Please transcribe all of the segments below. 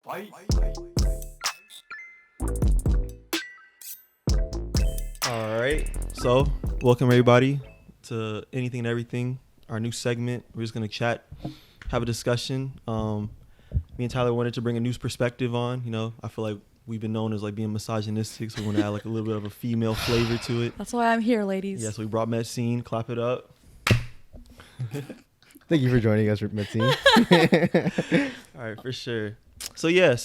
Fight. All right, so welcome everybody to Anything and Everything, our new segment. We're just gonna chat, have a discussion. Me and Tyler wanted to bring a news perspective on. You know, I feel like we've been known as like being misogynistic, so we want to add like a little bit of a female flavor to it. That's why I'm here, ladies. Yeah, so we brought Metzin. Clap it up. Thank you for joining us, Metzin. All right, for sure. So yeah,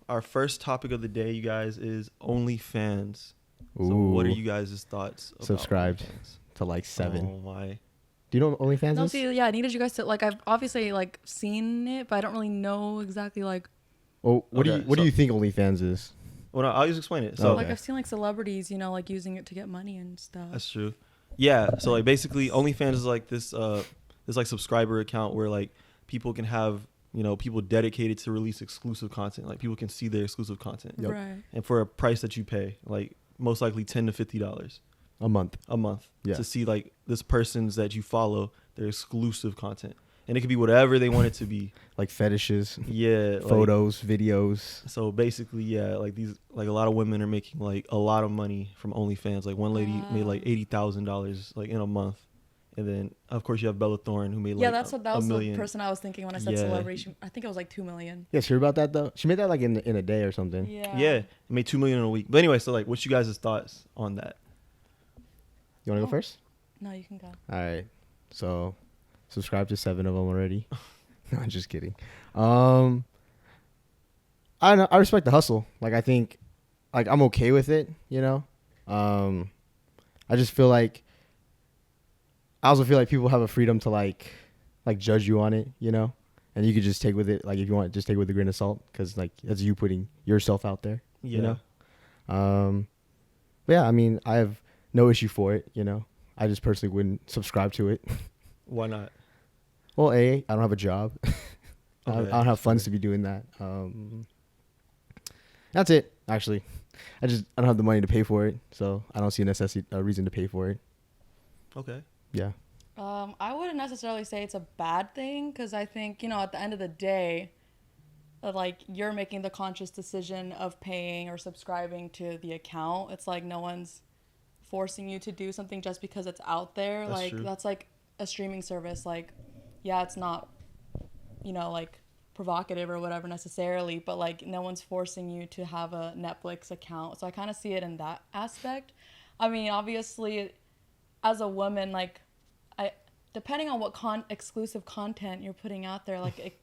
our first topic of the day, you guys, is OnlyFans. Ooh. So what are you guys' thoughts about Subscribed OnlyFans? to like 7. Oh my. Do you know what OnlyFans No, is? see, yeah, I needed you guys to like. I've obviously like seen it, but I don't really know exactly like. Well, what Okay, do you think OnlyFans is? Well, no, I'll just explain it. So Okay. Like I've seen like celebrities, you know, like using it to get money and stuff. that's true. Yeah. So like basically, OnlyFans is like this like subscriber account where like people can have, you know, people dedicated to release exclusive content. Like people can see their exclusive content. Yep. Right. And for a price that you pay, like most likely $10 to $50 A month. a month Yeah. to see like this person's that you follow, their exclusive content. And it could be whatever they want it to be. Like fetishes, Yeah. photos, videos. So basically, yeah, like these, like a lot of women are making like a lot of money from OnlyFans. Like one lady made like $80,000 like in a month, and then of course you have Bella Thorne who made like Yeah, that was $1 million. the person I was thinking when I said Yeah. celebrity. I think it was like 2 million. You guys hear about that though? She made that like in a day or something. Yeah. Yeah, it made $2 million in a week. But anyway, so like, what's you guys' thoughts on that? You want to go first? No, you can go. All right. So, subscribe to 7 of them already. No, I'm just kidding. I don't know. I respect the hustle. Like I think, like I'm okay with it. You know. I just feel like. I also feel like people have a freedom to like judge you on it. You know, and you could just take with it. Like if you want, just take it with a grain of salt, because like that's you putting yourself out there. Yeah. You know. But yeah, I mean, I have no issue for it. You know, I just personally wouldn't subscribe to it. Why not? Well, I don't have a job. I Okay, don't have funds to be doing that. That's it, actually. I don't have the money to pay for it, so I don't see a reason to pay for it. Okay. Yeah. I wouldn't necessarily say it's a bad thing, because I think, you know, at the end of the day, like you're making the conscious decision of paying or subscribing to the account. It's like no one's forcing you to do something just because it's out there. That's like true. that's like a streaming service. Like, yeah, it's not, you know, like provocative or whatever necessarily, but like no one's forcing you to have a Netflix account. So I kind of see it in that aspect. I mean, obviously, as a woman, like depending on what exclusive content you're putting out there, like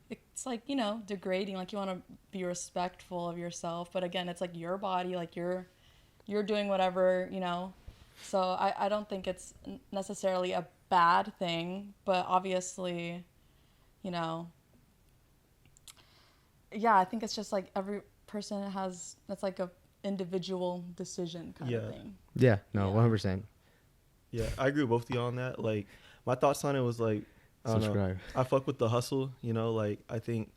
it's like, you know, degrading. Like you want to be respectful of yourself, but again, it's like your body, like you're doing whatever, you know. So I don't think it's necessarily a bad thing, but obviously, you know, yeah, I think it's just like every person that's like a individual decision kind of thing. Yeah. No. Yeah. 100%. Yeah, I agree with both of y'all on that. Like, my thoughts on it was like, I don't know. Subscribe. I fuck with the hustle, you know, like I think,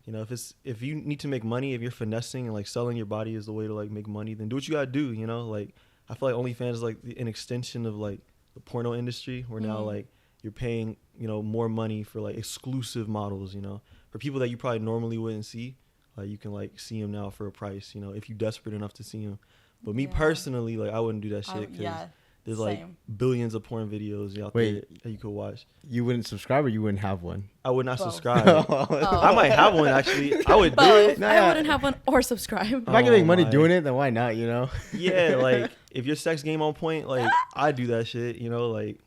you know, if you need to make money, if you're finessing and like selling your body is the way to like make money, then do what you gotta do, you know. Like I feel like OnlyFans is like an extension of like the porno industry, where now like you're paying, you know, more money for like exclusive models, you know, for people that you probably normally wouldn't see. Like you can like see them now for a price, you know, if you're desperate enough to see them. But me Yeah. personally, like I wouldn't do that shit because Yeah, there's like same. billions of porn videos out there that you could watch. You wouldn't subscribe, or you wouldn't have one. I would not Both. subscribe. Oh. I might have one actually. I would do But it. No, I yeah. wouldn't have one or subscribe. If I can make money my. doing it, then why not? You know. Yeah, like if your sex game on point, like I do that shit, you know, like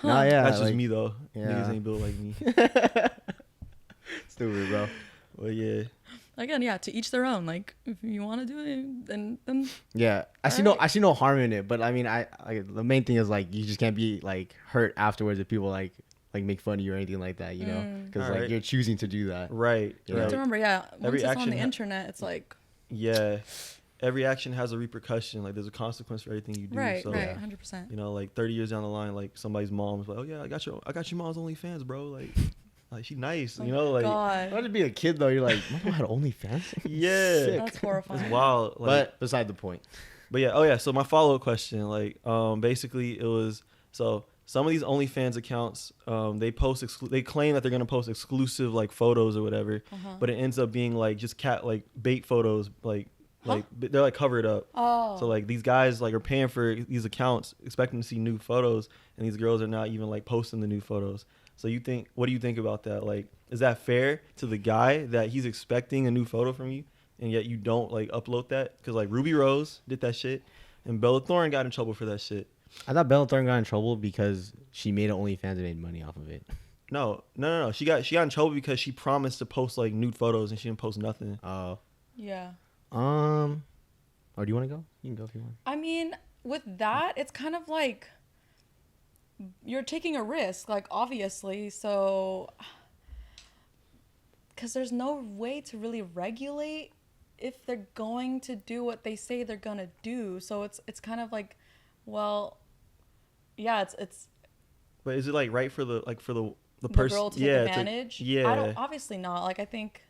Nah, yeah. that's just like, me though. yeah. Niggas ain't built like me. Stupid, bro. But yeah. Again, yeah, to each their own. Like if you want to do it, then Yeah, I see no harm in it, but I mean, the main thing is like you just can't be like hurt afterwards if people like make fun of you or anything like that, you know, because like Alright. you're choosing to do that. Right. You you have right. to remember, yeah, once Every it's on action the ha- internet, it's like Yeah. Every action has a repercussion. Like there's a consequence for everything you do. right, So, right, 100%. you know, like 30 years down the line, like somebody's mom's like, oh yeah, I got your mom's OnlyFans, bro. Like she nice, you know, like Why God, to be a kid though? You're like, Mama had OnlyFans. yeah. Sick. that's horrifying. It's wild. Like, But beside the point. But yeah, oh yeah. So my follow-up question, like, basically it was so some of these OnlyFans accounts, they claim that they're gonna post exclusive like photos or whatever, but it ends up being like just like bait photos, like they're like covered up. Oh. So like these guys like are paying for these accounts, expecting to see new photos, and these girls are not even like posting the new photos. So what do you think about that? Like, is that fair to the guy that he's expecting a new photo from you, and yet you don't like upload that? Because like Ruby Rose did that shit, and Bella Thorne got in trouble for that shit. I thought Bella Thorne got in trouble because she made an OnlyFans and made money off of it. No. She got in trouble because she promised to post like nude photos and she didn't post nothing. Oh. Yeah. Or do you want to go? You can go if you want. I mean, with that, it's kind of like you're taking a risk, like obviously. So, because there's no way to really regulate if they're going to do what they say they're gonna do. So it's kind of like, well, yeah, it's. But is it like right for the person? The girl to take advantage? Yeah. I don't. Obviously not. Like I think.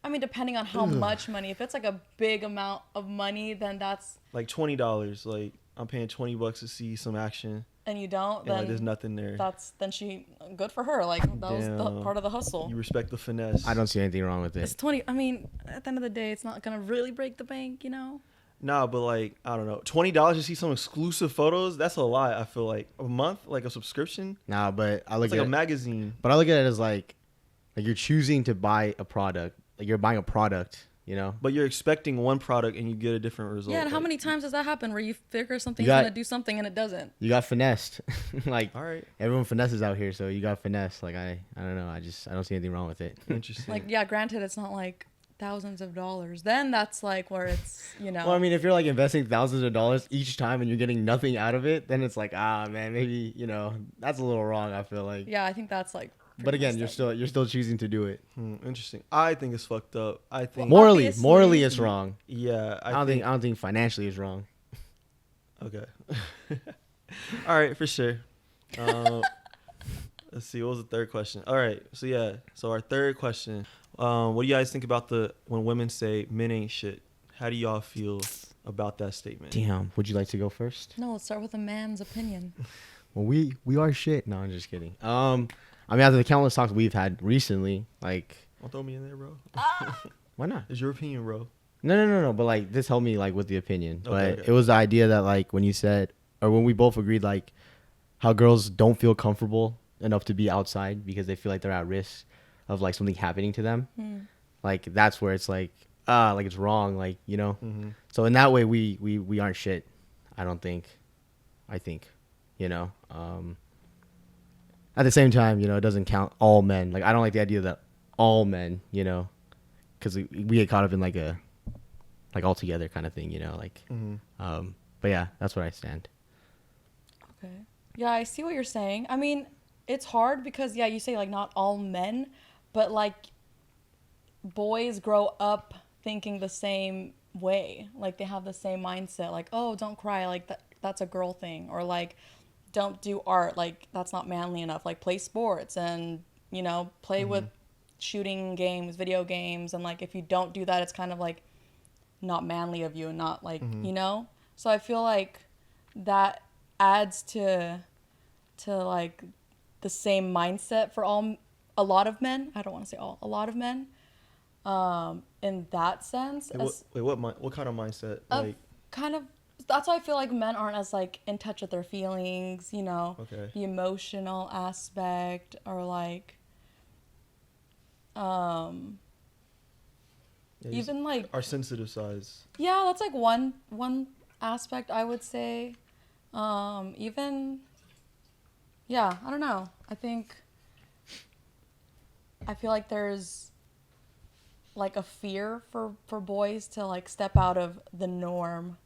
I mean, depending on how much money. If it's like a big amount of money, then that's like $20. Like I'm paying $20 to see some action. And you don't, And then like, there's nothing there. Then she good for her. Like that was the part of the hustle. You respect the finesse. I don't see anything wrong with it. It's 20. I mean, at the end of the day, it's not gonna really break the bank, you know. Nah, but like I don't know, $20 to see some exclusive photos. That's a lot. I feel like a month, like a subscription. Nah, but I look It's at like it, a magazine. But I look at it as like you're choosing to buy a product. Like you're buying a product, you know. But you're expecting one product and you get a different result. Yeah, and how like, many times does that happen where you figure something's gonna do something and it doesn't? You got finessed. Like all right, everyone finesses out here, so you got finessed. Like I don't know. I don't see anything wrong with it. Interesting. Like yeah, granted, it's not like thousands of dollars. Then that's like where it's, you know. Well, I mean, if you're like investing thousands of dollars each time and you're getting nothing out of it, then it's like, man, maybe, you know, that's a little wrong. I feel like. Yeah, I think that's like. But again, you're still choosing to do it. Interesting. I think it's fucked up. I think Morally, obviously- it's wrong. Yeah, I don't think financially is wrong. Okay. All right, for sure. Let's see. What was the third question? All right. So yeah. So our third question. What do you guys think about when women say men ain't shit? How do y'all feel about that statement? Damn. Would you like to go first? No, let's start with a man's opinion. Well, we are shit. No, I'm just kidding. I mean, after the countless talks we've had recently, like. Don't throw me in there, bro. Why not? It's your opinion, bro. No. But like, this helped me like with the opinion. Okay, But it was the idea that like when you said, or when we both agreed, like how girls don't feel comfortable enough to be outside because they feel like they're at risk of like something happening to them. Like that's where it's like it's wrong. Like, you know. So in that way, we aren't shit. I don't think. I think, you know. At the same time, you know, it doesn't count all men. Like I don't like the idea that all men, you know, because we get caught up in like a all together kind of thing, you know, like. But yeah, that's where I stand. Okay. Yeah, I see what you're saying. I mean, it's hard because yeah, you say like not all men, but like boys grow up thinking the same way. Like they have the same mindset. Like, oh, don't cry. Like that's a girl thing. Or like, don't do art. Like that's not manly enough. Like play sports and, you know, play with shooting games, video games. And like, if you don't do that, it's kind of like not manly of you and not like, you know? So I feel like that adds to like the same mindset for a lot of men. I don't want to say all, a lot of men. In that sense, What kind of mindset? Like kind of. That's why I feel like men aren't as like in touch with their feelings. You know, the emotional aspect, or like, even like our sensitive sides. Yeah, that's like one aspect I would say. Even. Yeah, I don't know. I feel like there's like a fear for boys to like step out of the norm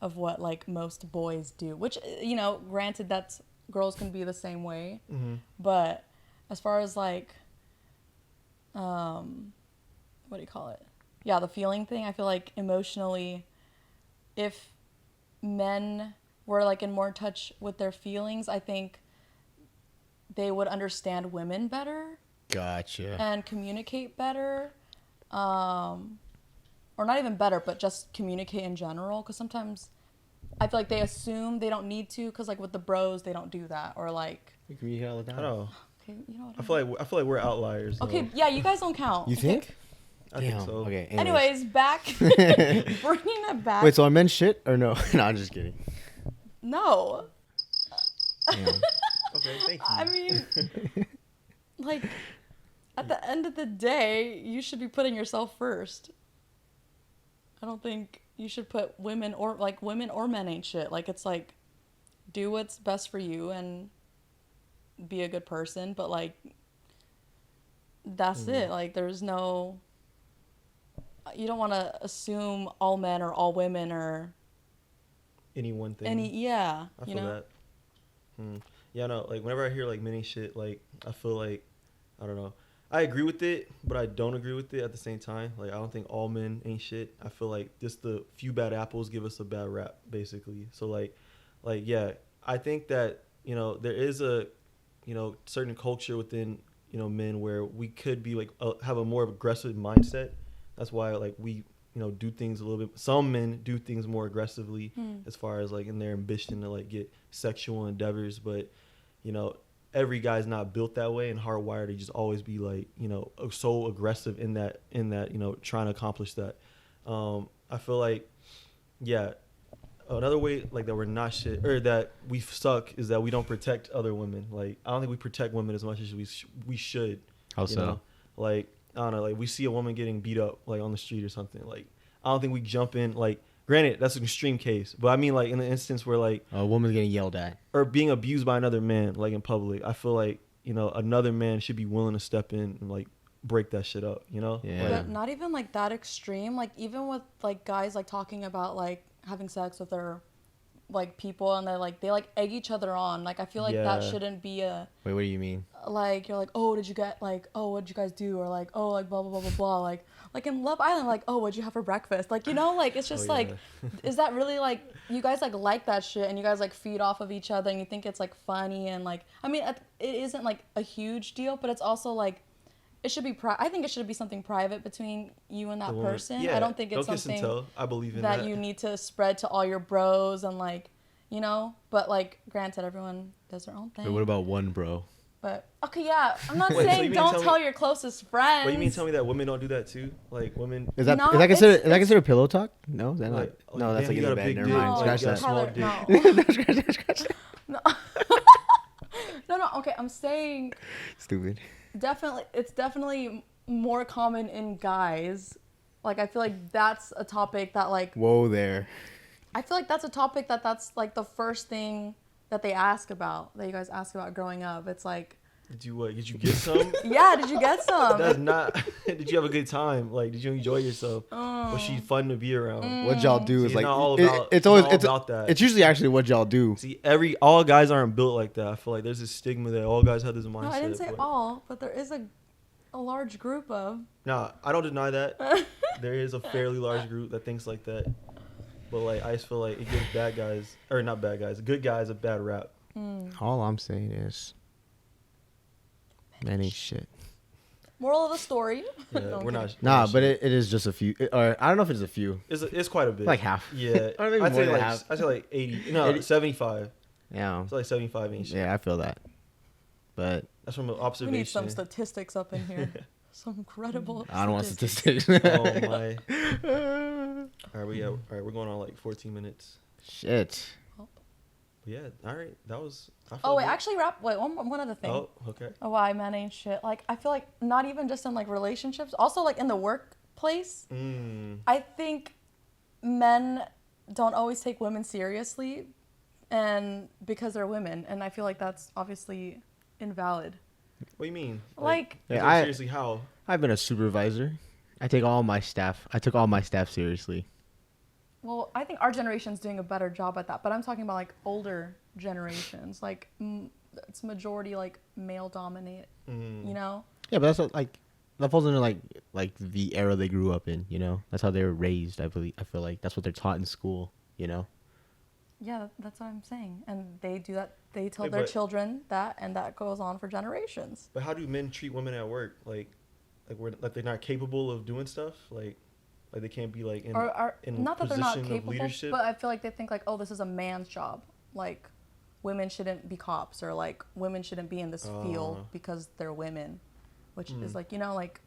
of what like most boys do, which, you know, granted that's girls can be the same way, but as far as like what do you call it, the feeling thing, I feel like emotionally if men were like in more touch with their feelings, I think they would understand women better. Gotcha. And communicate better. Or not even better, but just communicate in general. Because sometimes I feel like they assume they don't need to, because like with the bros they don't do that, or like You can meet all the I time. don't know. okay, you know what I feel like we're outliers. Though. okay, yeah, you guys don't count. You okay? think? I think so. Okay. Anyways, back bringing it back. Wait, so are men shit or no? No, I'm just kidding. No. Damn. Okay, thank you. I mean, like, at the end of the day, you should be putting yourself first. I don't think you should put women or men ain't shit. Like, it's like, do what's best for you and be a good person, but like, that's it. Like, there's no, you don't want to assume all men or all women or Any one thing. yeah, I you feel know? that. Yeah, no, like whenever I hear like many shit, like I feel like, I don't know. I agree with it, but I don't agree with it at the same time. Like I don't think all men ain't shit. I feel like just the few bad apples give us a bad rap, basically. So like yeah, I think that, you know, there is a, you know, certain culture within, you know, men where we could be like have a more aggressive mindset. That's why like we, you know, do things a little bit. Some men do things more aggressively as far as like in their ambition to like get sexual endeavors, but you know, every guy's not built that way and hardwired to just always be like, you know, so aggressive in that, you know, trying to accomplish that. I feel like, yeah, another way like that we're not shit or that we suck is that we don't protect other women. Like I don't think we protect women as much as we should. How you so? know? Like I don't know, like we see a woman getting beat up like on the street or something. Like I don't think we jump in. Like granted, that's an extreme case, but I mean like in the instance where like A woman's getting yelled at. or being abused by another man like in public, I feel like, you know, another man should be willing to step in and like break that shit up, you know? Yeah. Like, But not even like that extreme. Like even with like guys like talking about like having sex with their like people and they like egg each other on. Like I feel like that Yeah. shouldn't be a Wait, what do you mean? like you're like, oh, did you get like, oh, what did you guys do, or like, oh, like blah blah blah blah blah. Like in Love Island, like, oh, what'd you have for breakfast? Like, you know, like it's just Oh, like, yeah. is that really like you guys like that shit and you guys like feed off of each other and you think it's like funny and like I mean it isn't like a huge deal, but it's also like it should be I think it should be something private between you and that the woman- person. yeah, I don't think it's kiss and something tell. I believe in that you need to spread to all your bros and like, you know, but like granted everyone does their own thing. Wait, what about one bro? But okay, yeah, I'm not Wait, so you saying mean don't tell tell me- your closest friends. What you mean tell me that women don't do that too? Like women Is that No, is that considered it's- considered pillow talk? No, is that like, not? No, that's damn, like you got in a bed. big Never dick, mind. like, Scratch you got that. small Tyler, dick. no. Scratch that. Scratch that. No, okay, I'm saying Stupid. it's definitely more common in guys. Like I feel like that's a topic that like Whoa there. I feel like that's a topic that's like the first thing that they ask about, that you guys ask about growing up. It's like, Did you what? Did you get some? yeah, did you get some? That's not. Did you have a good time? Like, did you enjoy yourself? Was she fun to be around? What y'all do See, is it's like not all it- about- it's it's always not all about that. It's usually actually what y'all do. See, all guys aren't built like that. I feel like there's this stigma that all guys have this mindset. No, I didn't say but- all, but there is a large group of. Nah, I don't deny that. There is a fairly large group that thinks like that. But like, I just feel like it gives bad guys, or not bad guys, good guys a bad rap. All I'm saying is, man ain't shit. Moral of the story. Yeah, No, I'm we're kidding. not. Nah, we're but shit. it is just a few. Or I don't know if it's a few. It's quite a bit. Like half. Yeah, Or maybe I'd more say than like half. I'd say like 80. No, 80. 75. Yeah. It's like 75 ain't shit. Yeah, I feel that. But That's from an We observation. need some statistics up in here. Some credible. I don't want statistics. Oh my. All right, we're going on like 14 minutes. Shit. But yeah, all right. That was. I felt Oh wait, good. actually, one other thing. Oh, okay. Why men ain't shit. Like I feel like not even just in like relationships, also like in the workplace. I think men don't always take women seriously, and because they're women, and I feel like that's obviously invalid. What do you mean? Like Yeah, seriously, how? I've been a supervisor. I took all my staff seriously. well, I think our generation's doing a better job at that, but I'm talking about like older generations, like it's majority like male dominated, you know. Yeah, but that's what, like that falls into like the era they grew up in. You know, that's how they were raised. I feel like that's what they're taught in school. You know. Yeah, that's what I'm saying, and they do that. They tell Wait, their but- children that, and that goes on for generations. But how do men treat women at work? Like they're not capable of doing stuff. Like Like they can't be like in in not that they're position not of capable, leadership. but I feel like they think like, oh, this is a man's job. Like women shouldn't be cops, or like women shouldn't be in this field because they're women, which is like, you know, like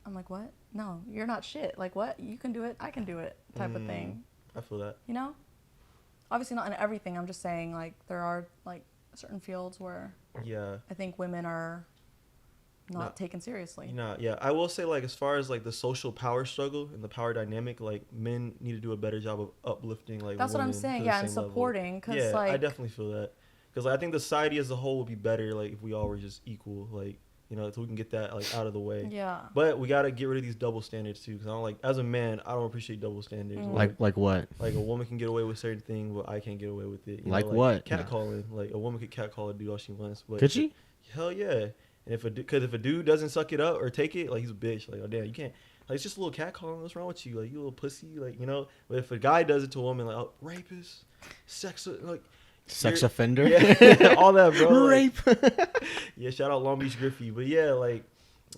I'm like, what? No, you're not shit. Like what? You can do it. I can do it. Type of thing. I feel that. You know? Obviously not in everything. I'm just saying like there are like certain fields where I think women are not taken seriously. Yeah. I will say, like, as far as like the social power struggle and the power dynamic, like men need to do a better job of uplifting like that's what I'm saying. Yeah, and supporting. Cause, yeah, like, I definitely feel that. Because like, I think the society as a whole would be better like if we all were just equal, like, you know, so we can get that like out of the way. Yeah. But we gotta get rid of these double standards too. Because I don't like, as a man, I don't appreciate double standards. Like what? Like a woman can get away with certain things, but I can't get away with it. You like know, what? Catcalling. Like a woman could catcall a dude all she wants. But could she? Hell yeah. And if a dude doesn't suck it up or take it, like he's a bitch. Like, oh damn, you can't. Like, it's just a little catcalling. What's wrong with you? Like, you little pussy. Like, you know. But if a guy does it to a woman, like, oh, rapist, sex offender, yeah, all that, bro. Rape. Like, yeah, shout out Long Beach Griffey. But yeah, like,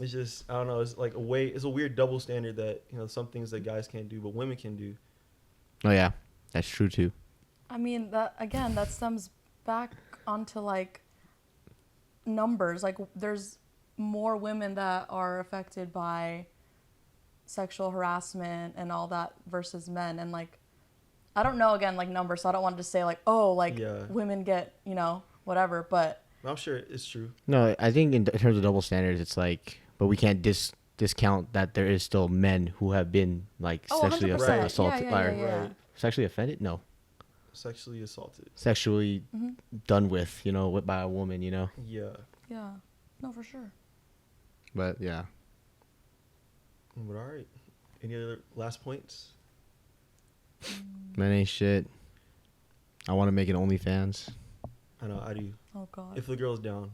it's just, I don't know. It's like it's a weird double standard that, you know, some things that guys can't do, but women can do. Oh yeah, that's true too. I mean, that stems back onto like numbers. Like there's more women that are affected by sexual harassment and all that versus men. And like, I don't know, again, like numbers, so I don't want to say like, oh, like women get, you know, whatever, but I'm sure it's true. No, I think in terms of double standards, it's like, but we can't discount that there is still men who have been like sexually assaulted. Yeah. Sexually offended? No. Sexually assaulted. Sexually done with, you know, by a woman, you know? Yeah. Yeah. No, for sure. But, yeah. But all right. Any other last points? Man ain't shit. I want to make an OnlyFans. I know, I do. Oh, God. If the girl's down.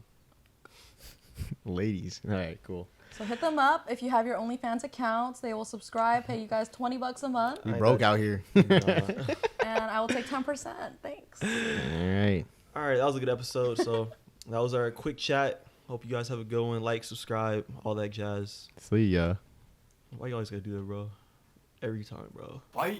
Ladies. All right, cool. So hit them up. If you have your OnlyFans accounts, they will subscribe, pay you guys $20 a month. We broke out here. And I will take 10%. Thanks. All right. All right, that was a good episode. So that was our quick chat. Hope you guys have a good one. Like, subscribe, all that jazz. See ya. Why you always gotta do that, bro? Every time, bro. Bye.